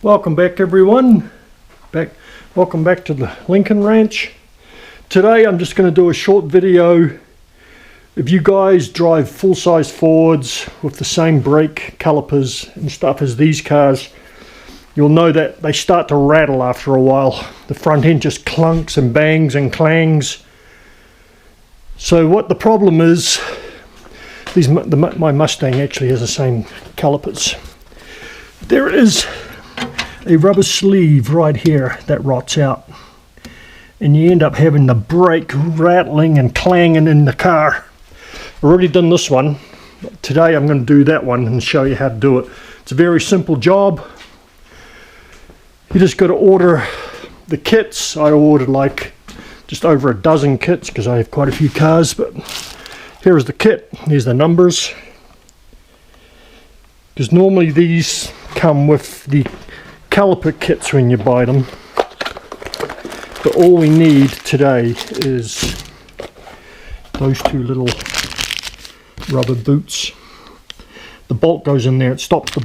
Welcome back everyone. Welcome back to the Lincoln Ranch. Today I'm just going to do a short video. If you guys drive full-size Fords with the same brake calipers and stuff as these cars, you'll know that they start to rattle after a while. The front end just clunks and bangs and clangs. So what the problem is, my Mustang actually has the same calipers. There is a rubber sleeve right here that rots out, and you end up having the brake rattling and clanging in the car. I've already done this one, but today I'm going to do that one and show you how to do it. It's a very simple job. You just got to order the kits. I ordered like just over a dozen kits because I have quite a few cars, but here's the kit. Here's the numbers, because normally these come with the caliper kits when you buy them, but all we need today is those two little rubber boots. The bolt goes in there. It stops the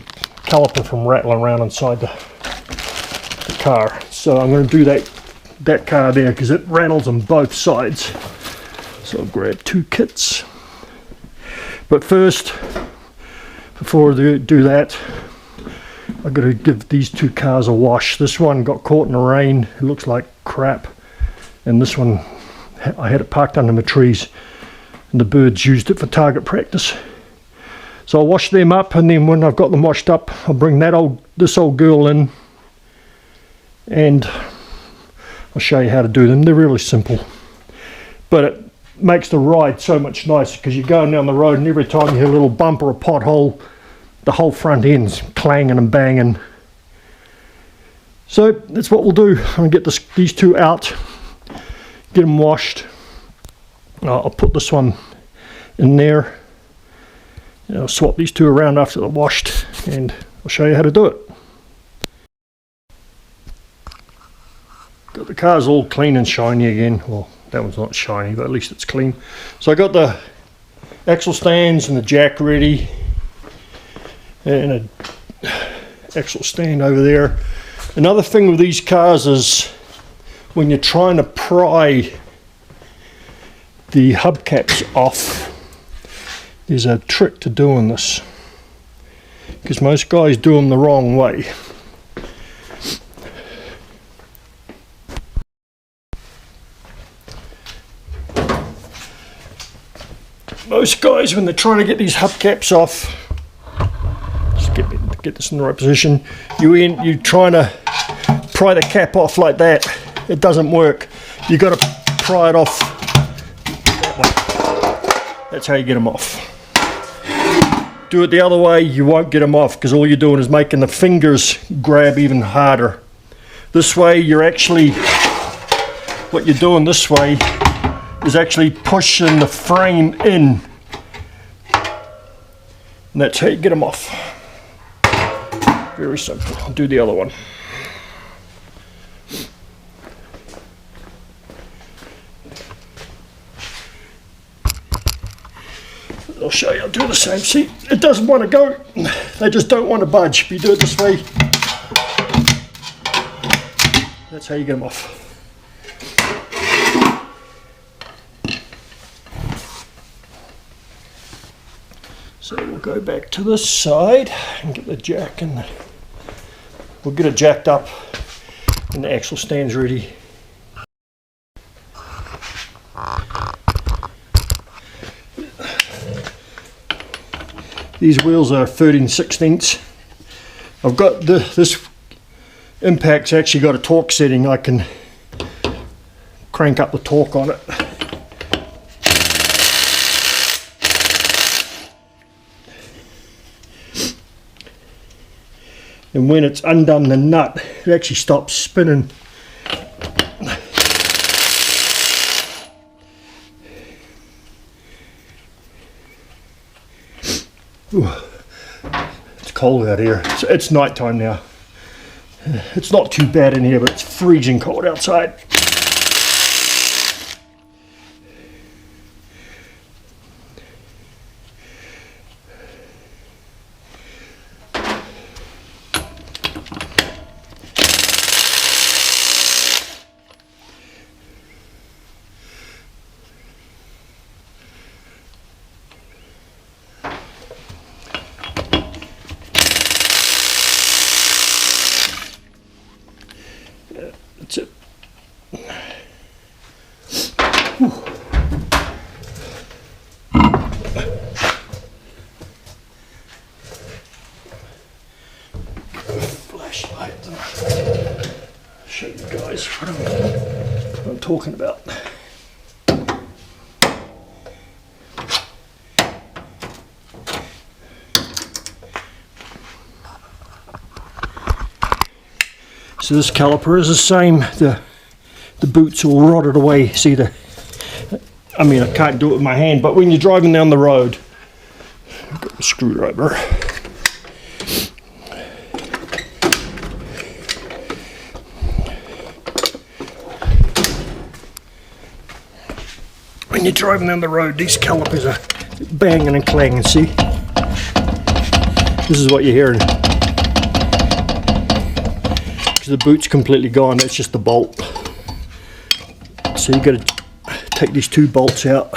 caliper from rattling around inside the car. So I'm going to do that car there because it rattles on both sides. So I'll grab two kits, but first, before I do that, I've got to give these two cars a wash. This one got caught in the rain. It looks like crap. And this one, I had it parked under my trees and the birds used it for target practice. So I'll wash them up, and then when I've got them washed up, I'll bring this old girl in and I'll show you how to do them. They're really simple, but it makes the ride so much nicer because you're going down the road and every time you hit a little bump or a pothole, the whole front end's clanging and banging. So that's what we'll do. I'm going to get these two out, get them washed. I'll put this one in there. And I'll swap these two around after they're washed, and I'll show you how to do it. Got the cars all clean and shiny again. Well, that one's not shiny, but at least it's clean. So I got the axle stands and the jack ready, and an axle stand over there. Another thing with these cars is when you're trying to pry the hubcaps off, there's a trick to doing this because most guys do them the wrong way. Most guys, when they're trying to get these hubcaps off, just get this in the right position, you're trying to pry the cap off like that. It doesn't work. You got to pry it off that way. That's how you get them off. Do it the other way, you won't get them off because all you're doing is making the fingers grab even harder. This way, what you're doing this way is actually pushing the frame in, and that's how you get them off. Very simple. I'll do the other one. I'll show you. I'll do the same. See, it doesn't want to go. They just don't want to budge. If you do it this way, that's how you get them off. So we'll go back to this side and get the jack in. We'll get it jacked up and the axle stands ready. These wheels are 13/16. I've got this impact's actually got a torque setting. I can crank up the torque on it. And when it's undone the nut, it actually stops spinning. Ooh, it's cold out here. It's night time now. It's not too bad in here, but it's freezing cold outside. flashlight and show you guys what I'm talking about. So this caliper is the same. The boot's all rotted away. See I mean, I can't do it with my hand, but when you're driving down the road, I've got a screwdriver. When you're driving down the road, these calipers are banging and clanging. See? This is what you're hearing. Because the boot's completely gone, it's just the bolt. So you've got to take these two bolts out,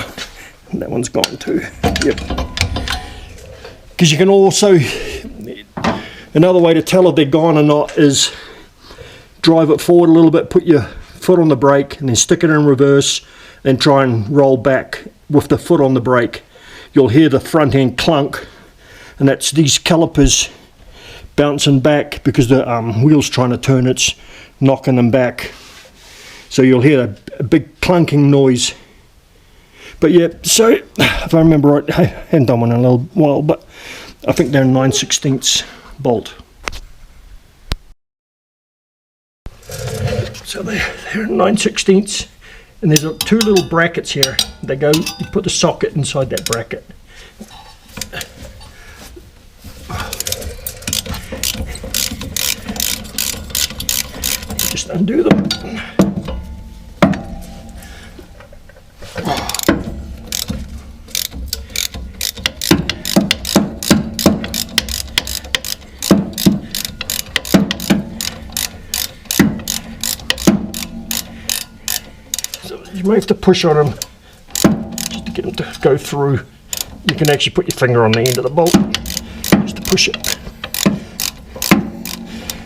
and that one's gone too. Yep. Because you can also, another way to tell if they're gone or not is drive it forward a little bit, put your foot on the brake, and then stick it in reverse, then try and roll back with the foot on the brake. You'll hear the front end clunk, and that's these calipers bouncing back because the wheel's trying to turn, it's knocking them back. So you'll hear a big clunking noise. But yeah, so if I remember right, I haven't done one in a little while, but I think they're 9/16 bolt. So they're 9/16, and there's two little brackets here. They go, you put the socket inside that bracket. Just undo them. So you may have to push on them just to get them to go through. You can actually put your finger on the end of the bolt just to push it.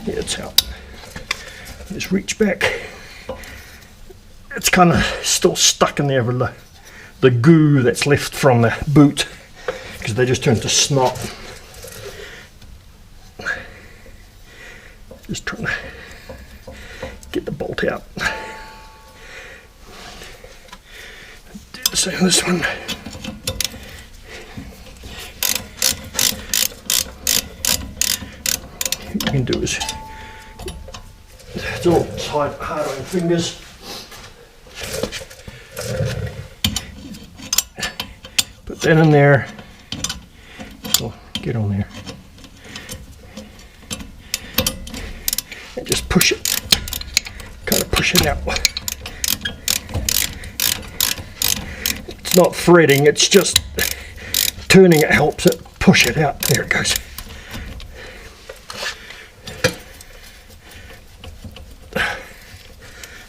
Yeah, it's out. Just reach back. It's kind of still stuck in there with the goo that's left from the boot, because they just turned to snot. Just trying to get the bolt out. Do the same on this one. What you can do is, it's all tight, hard on your fingers. Put that in there. Oh, get on there. And just push it. Kind of push it out. It's not threading, it's just turning it helps it push it out. There it goes.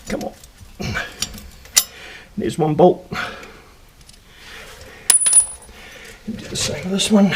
Come on. There's one bolt. Do the same with this one.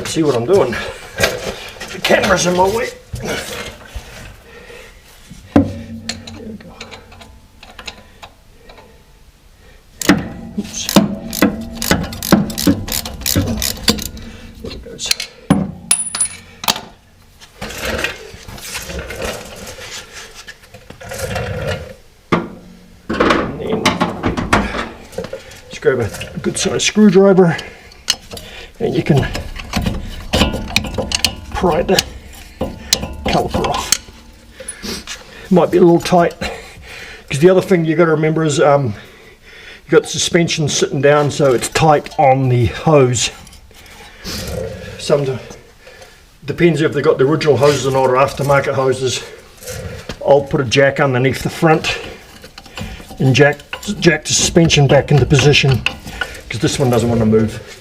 See what I'm doing. The camera's in my way. There we go. Oops. There it goes. And then just grab a good sized screwdriver, and you can pry the caliper off. Might be a little tight, because the other thing you got to remember is you got the suspension sitting down, so it's tight on the hose. Sometimes depends if they got the original hoses or not, or aftermarket hoses. I'll put a jack underneath the front and jack the suspension back into position, because this one doesn't want to move.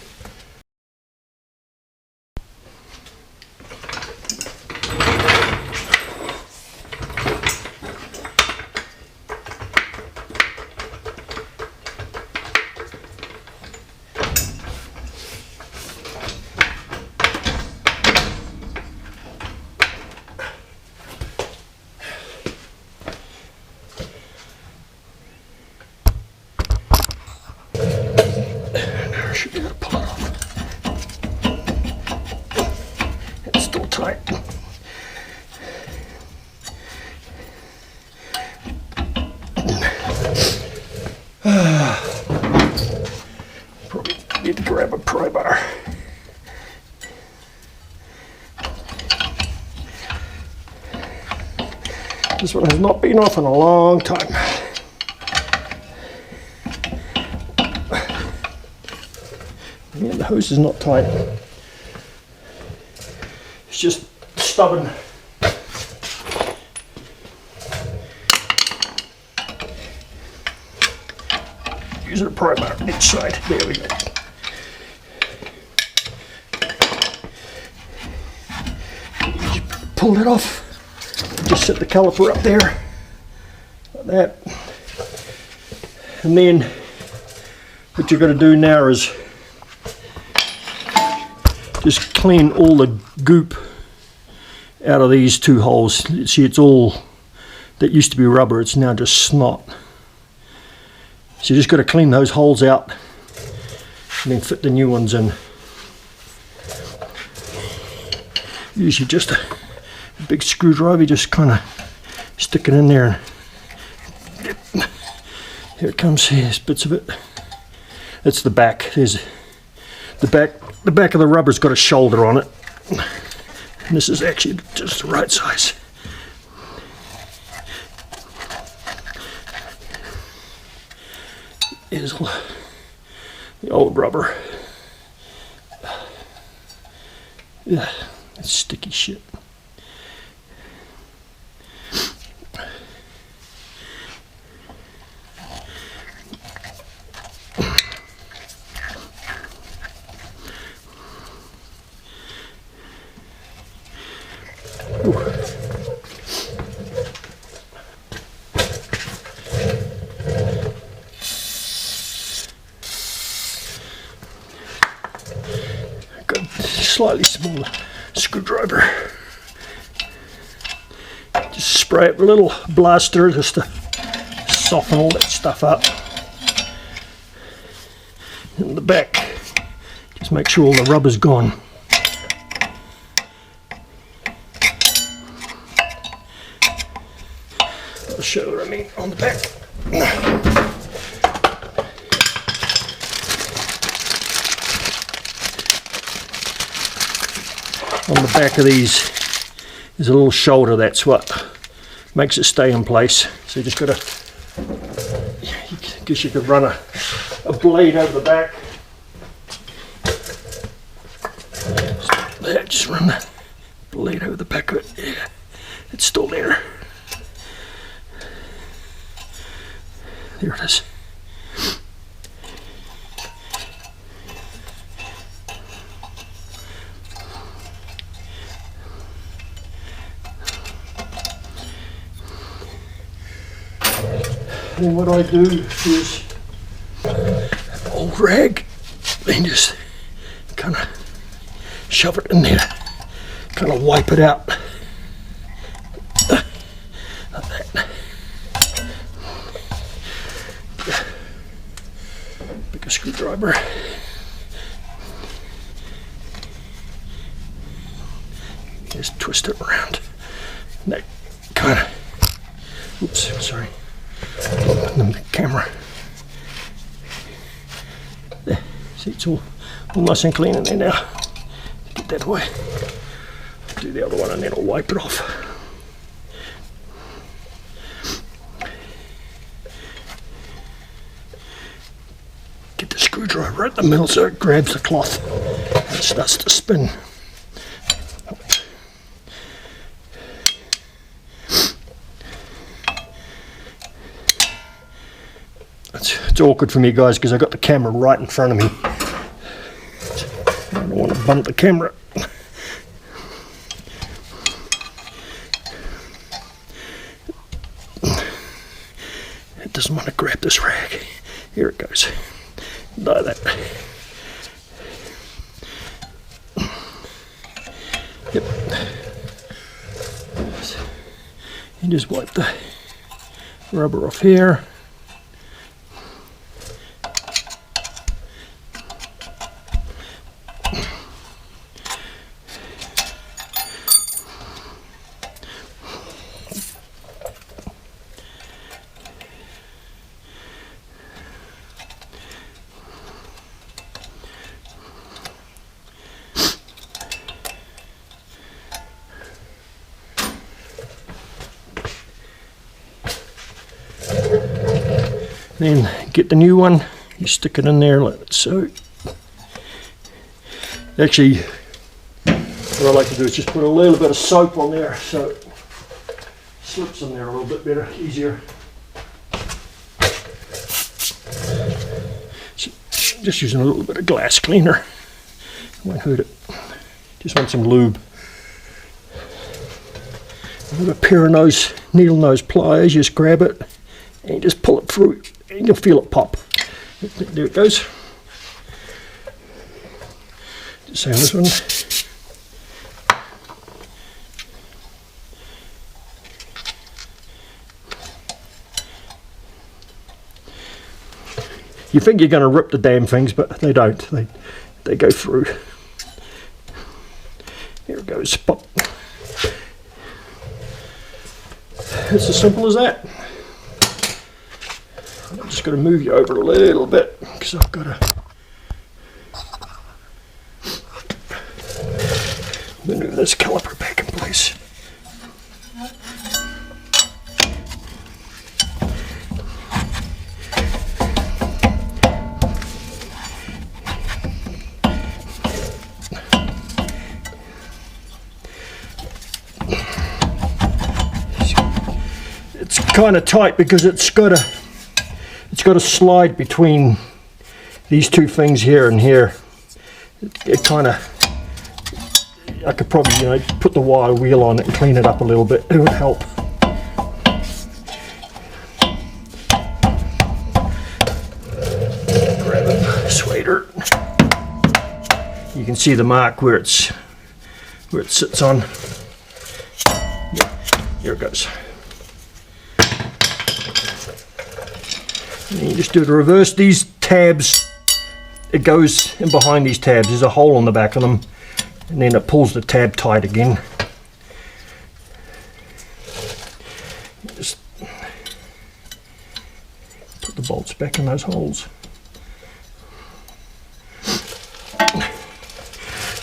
This one has not been off in a long time. Yeah, the hose is not tight. It's just stubborn. Use a pry bar on each side. There we go. Just pull it off. Just set the caliper up there, like that. And then what you've got to do now is just clean all the goop out of these two holes. See, it's all, that used to be rubber, it's now just snot. So you just got to clean those holes out and then fit the new ones in. Usually just a big screwdriver, just kind of stick it in there. Here it comes, here's bits of it. That's the back. There's the back of the rubber's got a shoulder on it. And this is actually just the right size. Is the old rubber. Yeah, it's sticky shit. Slightly smaller screwdriver. Just spray it with a little blaster just to soften all that stuff up. In the back, just make sure all the rubber's gone. I'll show what I mean on the back. On the back of these is a little shoulder, that's what makes it stay in place. So you just got to, I guess you could run a blade over the back. There, just run the blade over the back of it. Yeah, it's still there. There it is. And what I do is an old rag and just kind of shove it in there, kind of wipe it out like that. Pick a screwdriver. Just twist it around. And that kind of, oops, sorry. Open the camera. There, see, it's all nice and clean in there now. Get that away. I'll do the other one and then I'll wipe it off. Get the screwdriver right in the middle so it grabs the cloth and starts to spin. It's awkward for me, guys, because I've got the camera right in front of me. I don't want to bump the camera. It doesn't want to grab this rag. Here it goes. Like that. Yep. You just wipe the rubber off here. Then get the new one, you stick it in there like so. Actually, what I like to do is just put a little bit of soap on there so it slips in there a little bit better, easier. So just using a little bit of glass cleaner, won't hurt it. Just want some lube. With a pair of needle nose pliers, you just grab it and you just pull it through and you'll feel it pop. There it goes. Same this one. You think you're going to rip the damn things, but they don't. They go through. Here it goes. Pop. It's as simple as that. I'm just going to move you over a little bit because I've got to maneuver this caliper back in place. It's kind of tight because it's got to slide between these two things here and here. It kind of, I could probably, you know, put the wire wheel on it and clean it up a little bit. It would help. Grab it, swader. You can see the mark where it sits on. Here it goes. And you just do the reverse. These tabs, it goes in behind these tabs. There's a hole on the back of them, and then it pulls the tab tight again. Just put the bolts back in those holes.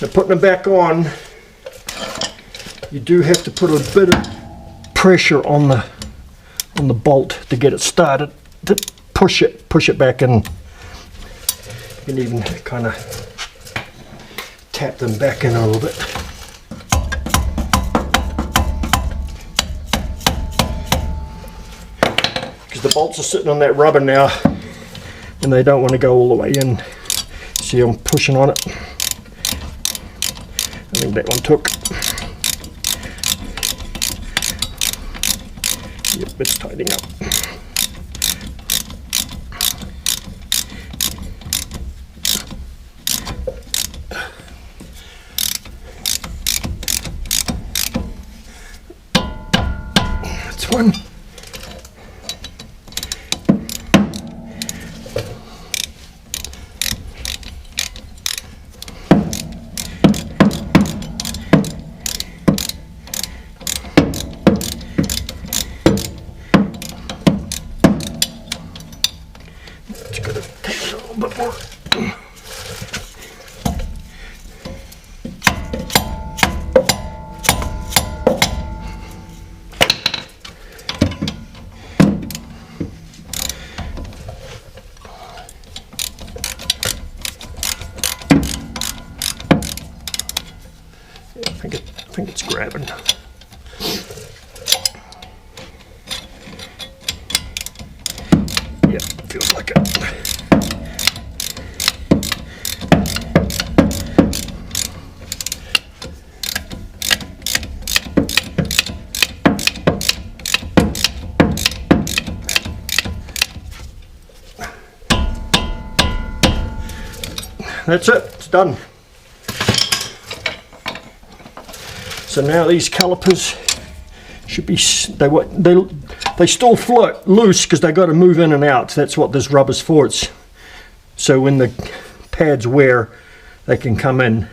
Now putting them back on, you do have to put a bit of pressure on the bolt to get it started. To push it back in. You can even kind of tap them back in a little bit. Because the bolts are sitting on that rubber now and they don't want to go all the way in. See, I'm pushing on it. I think that one took. Yep, it's tightening up. That's one. It's going to take a little bit more. I think it's grabbing. Yeah, feels like it. That's it, it's done. So now these calipers should be, they still float loose because they got to move in and out. That's what this rubber's for. So when the pads wear, they can come in.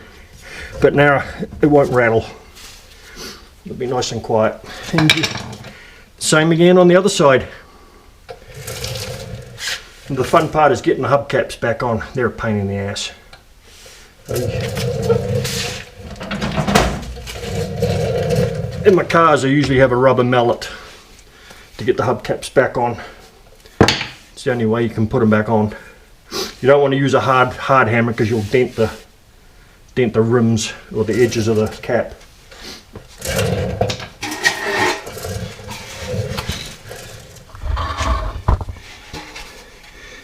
But now it won't rattle. It'll be nice and quiet. And same again on the other side. And the fun part is getting the hubcaps back on. They're a pain in the ass. In my cars I usually have a rubber mallet to get the hubcaps back on. It's the only way you can put them back on. You don't want to use a hard hammer because you'll dent the rims or the edges of the cap.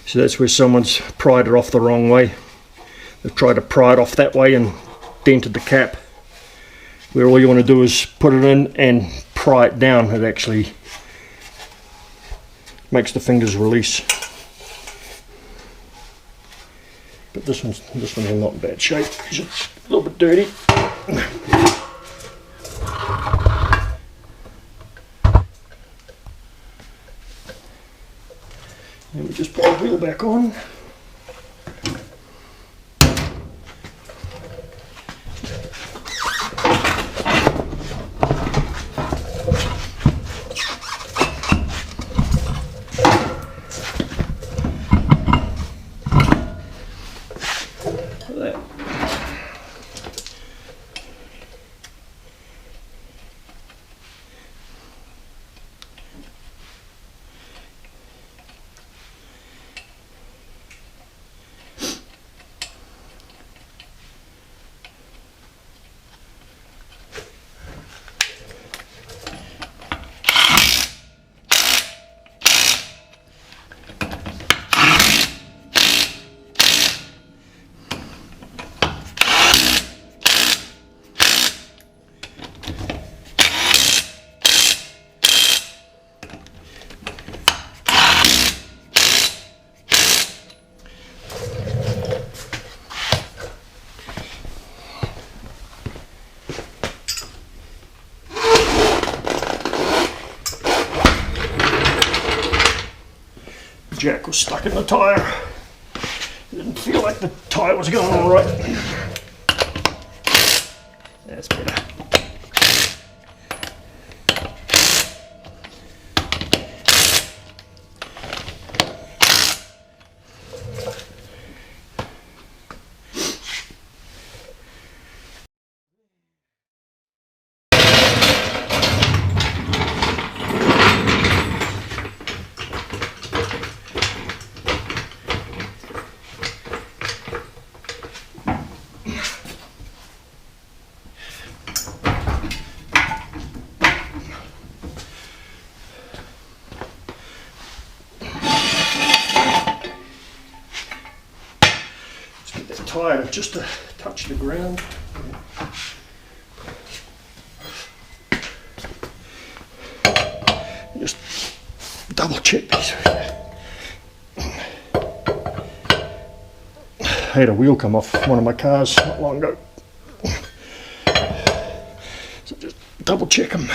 So that's where someone's pried it off the wrong way. They've tried to pry it off that way and dented the cap. Where all you want to do is put it in and pry it down. It actually makes the fingers release. But this one's not in bad shape. It's just a little bit dirty. And we just put the wheel back on. Jack was stuck in the tyre. Didn't feel like the tyre was going all right. That's better. Tyre just to touch the ground. Just double check these. I had a wheel come off one of my cars not long ago, so just double check them.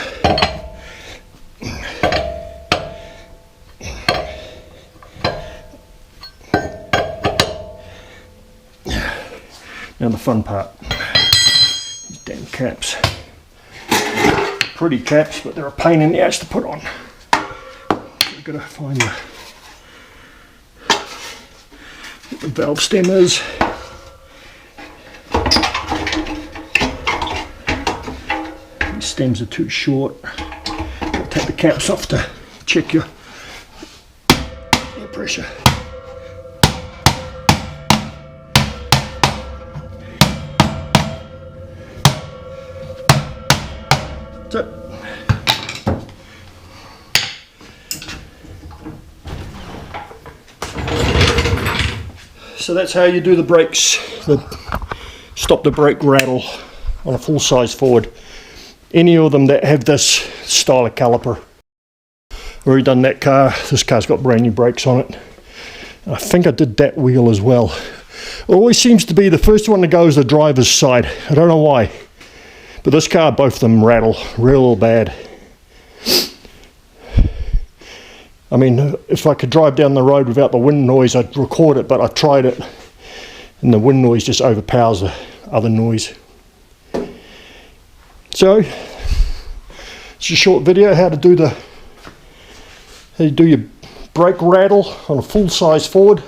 Now the fun part, these damn caps. Pretty caps, but they're a pain in the ass to put on. I've got to find what the valve stem is. These stems are too short. I'll take the caps off to check your air pressure. So that's how you do the brakes, stop the brake rattle on a full size Ford. Any of them that have this style of caliper. Already done that car. This car's got brand new brakes on it. I think I did that wheel as well. It always seems to be the first one to go is the driver's side. I don't know why. But this car, both of them rattle real bad. I mean, if I could drive down the road without the wind noise, I'd record it, but I tried it, and the wind noise just overpowers the other noise. So, it's a short video how to do your brake rattle on a full-size Ford.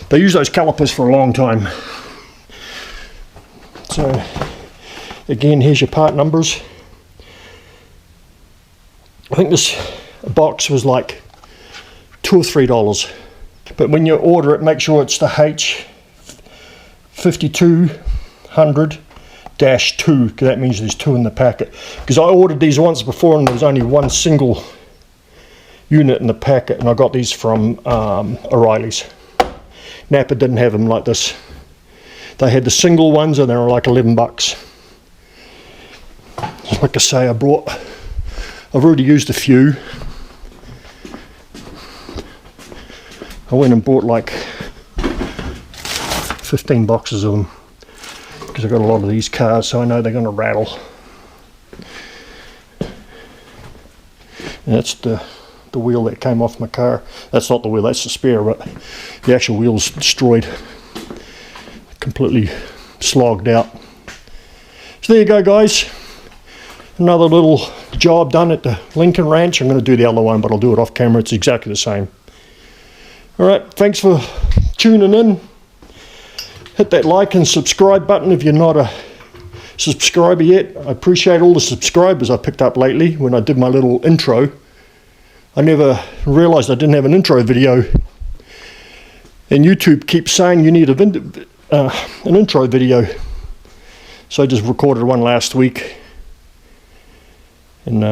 They use those calipers for a long time. So, again, here's your part numbers. I think this box was like $2 or $3. But when you order it, make sure it's the H5200-2, because that means there's 2 in the packet. Because I ordered these once before and there was only 1 single unit in the packet, and I got these from O'Reilly's. Napa didn't have them like this. They had the single ones and they were like $11. Like I say, I've already used a few. I went and bought like 15 boxes of them because I got a lot of these cars, so I know they're going to rattle. And that's the wheel that came off my car. That's not the wheel, that's the spare, but the actual wheel's destroyed, completely slogged out. So there you go, guys, another little job done at the Lincoln Ranch. I'm going to do the other one, but I'll do it off camera. It's exactly the same. Alright, thanks for tuning in. Hit that like and subscribe button if you're not a subscriber yet. I appreciate all the subscribers I picked up lately when I did my little intro. I never realized I didn't have an intro video, and YouTube keeps saying you need an intro video, so I just recorded one last week, and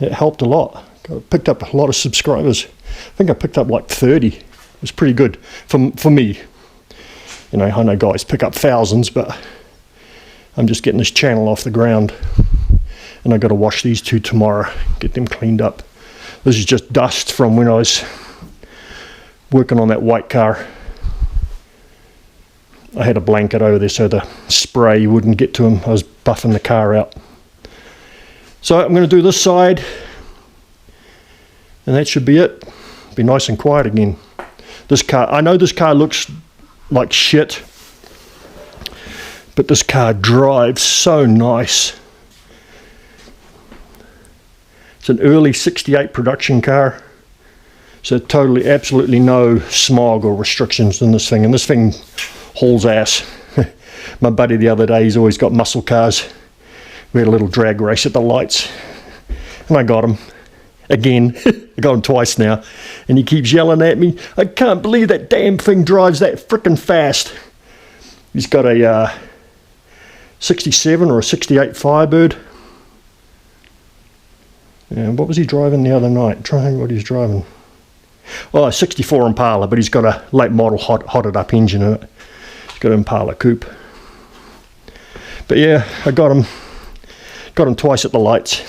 it helped a lot. I picked up a lot of subscribers. I think I picked up like 30. It was pretty good for me. You know, I know guys pick up thousands, but I'm just getting this channel off the ground, and I've got to wash these 2 tomorrow, get them cleaned up. This is just dust from when I was working on that white car. I had a blanket over there so the spray wouldn't get to him. I was buffing the car out. So I'm going to do this side, and that should be it. Be nice and quiet again. This car, I know this car looks like shit, but this car drives so nice. It's an early 68 production car, so totally, absolutely no smog or restrictions in this thing, and this thing hauls ass. My buddy the other day, he's always got muscle cars. We had a little drag race at the lights, and I got him again. I got him twice now, and he keeps yelling at me, I can't believe that damn thing drives that frickin' fast. He's got a 67 or a 68 Firebird. And what was he driving the other night? Trying what he's driving. Oh, a 64 Impala, but he's got a late model hotted up engine in it. He's got an Impala coupe. But yeah, I got him twice at the lights.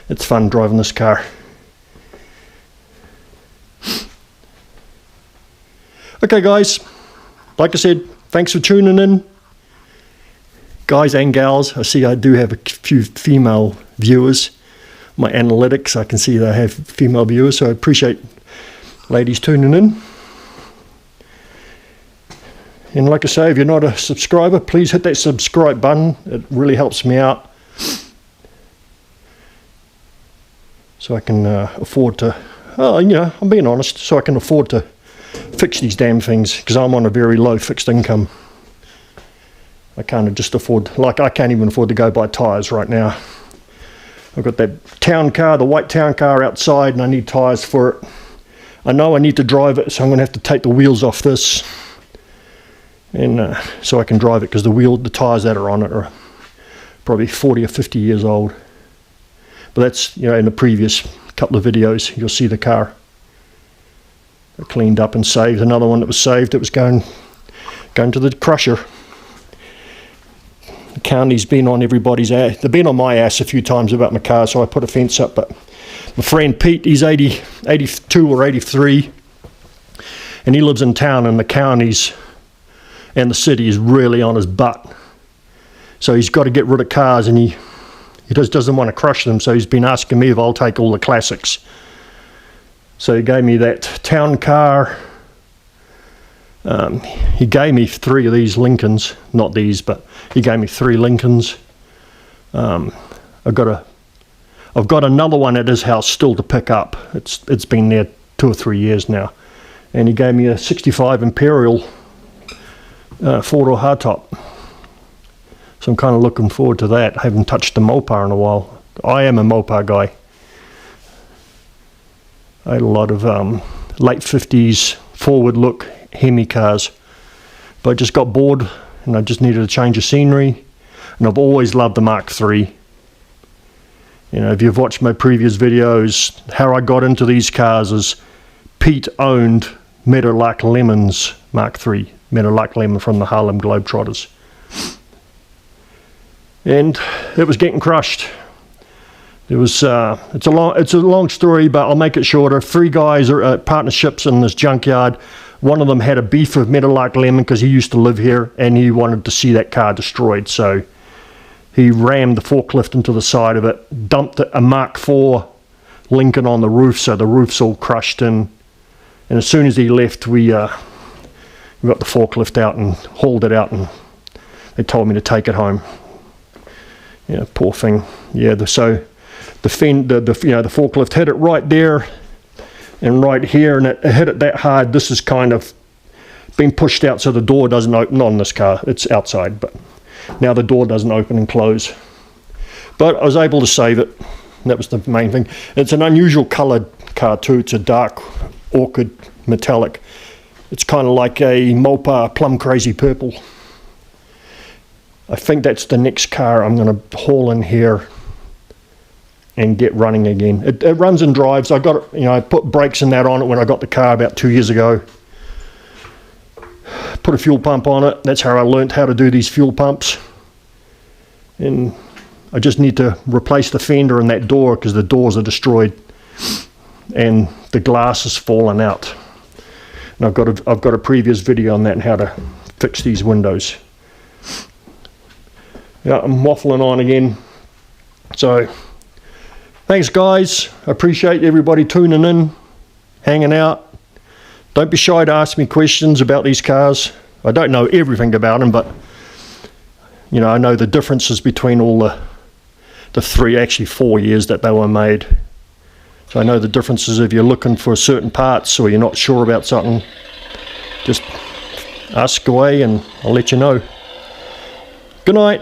It's fun driving this car. Okay guys, like I said, thanks for tuning in. Guys and gals, I see I do have a few female viewers. My analytics, I can see that I have female viewers, so I appreciate ladies tuning in. And like I say, if you're not a subscriber, please hit that subscribe button. It really helps me out, so I can afford to, you know, I'm being honest, so I can afford to fix these damn things, because I'm on a very low fixed income. I can't just afford, like I can't even afford to go buy tyres right now. I've got that town car, the white town car outside, and I need tyres for it. I know I need to drive it, so I'm going to have to take the wheels off this, and so I can drive it, because the tyres that are on it are probably 40 or 50 years old. But that's, you know, in the previous couple of videos, you'll see the car I cleaned up and saved. Another one that was saved, it was going to the crusher. The county's been on everybody's ass. They've been on my ass a few times about my car, so I put a fence up. But my friend Pete, he's 82 or 83, and he lives in town, and the counties and the city is really on his butt. So he's got to get rid of cars, and he just doesn't want to crush them, so he's been asking me if I'll take all the classics. So he gave me that town car. He gave me 3 of these Lincolns, not these, but he gave me 3 Lincolns. I've got another one at his house still to pick up. It's been there 2 or 3 years now, and he gave me a 65 Imperial 4-door hardtop. So I'm kind of looking forward to that. I haven't touched the Mopar in a while. I am a Mopar guy. I had a lot of late 50s forward look Hemi cars, but I just got bored and I just needed a change of scenery. And I've always loved the Mark III. You know, if you've watched my previous videos, how I got into these cars is Pete owned Meadowlark Lemon's Mark III, Meadowlark Lemon from the Harlem Globetrotters. And it was getting crushed. There was it's a long story, but I'll make it shorter. 3 guys are partnerships in this junkyard. One of them had a beef with Meadowlark Lemon because he used to live here and he wanted to see that car destroyed. So he rammed the forklift into the side of it, dumped a Mark IV Lincoln on the roof, so the roof's all crushed in. And as soon as he left, we got the forklift out and hauled it out, and they told me to take it home. Yeah, poor thing. Yeah, so the forklift hit it right there and right here, and it hit it that hard. This is kind of been pushed out so the door doesn't open. Not on this car, it's outside, but now the door doesn't open and close. But I was able to save it. That was the main thing. It's an unusual coloured car too. It's a dark orchid metallic. It's kind of like a Mopar plum crazy purple. I think that's the next car I'm going to haul in here and get running again. It runs and drives. I got it, I put brakes and that on it when I got the car about 2 years ago. Put a fuel pump on it. That's how I learned how to do these fuel pumps. And I just need to replace the fender and that door because the doors are destroyed and the glass has fallen out. And I've got a previous video on that and how to fix these windows. Yeah, I'm waffling on again. So thanks guys. I appreciate everybody tuning in, hanging out. Don't be shy to ask me questions about these cars. I don't know everything about them, but I know the differences between all the 3, actually 4 years that they were made. So I know the differences if you're looking for certain parts or you're not sure about something. Just ask away and I'll let you know. Good night.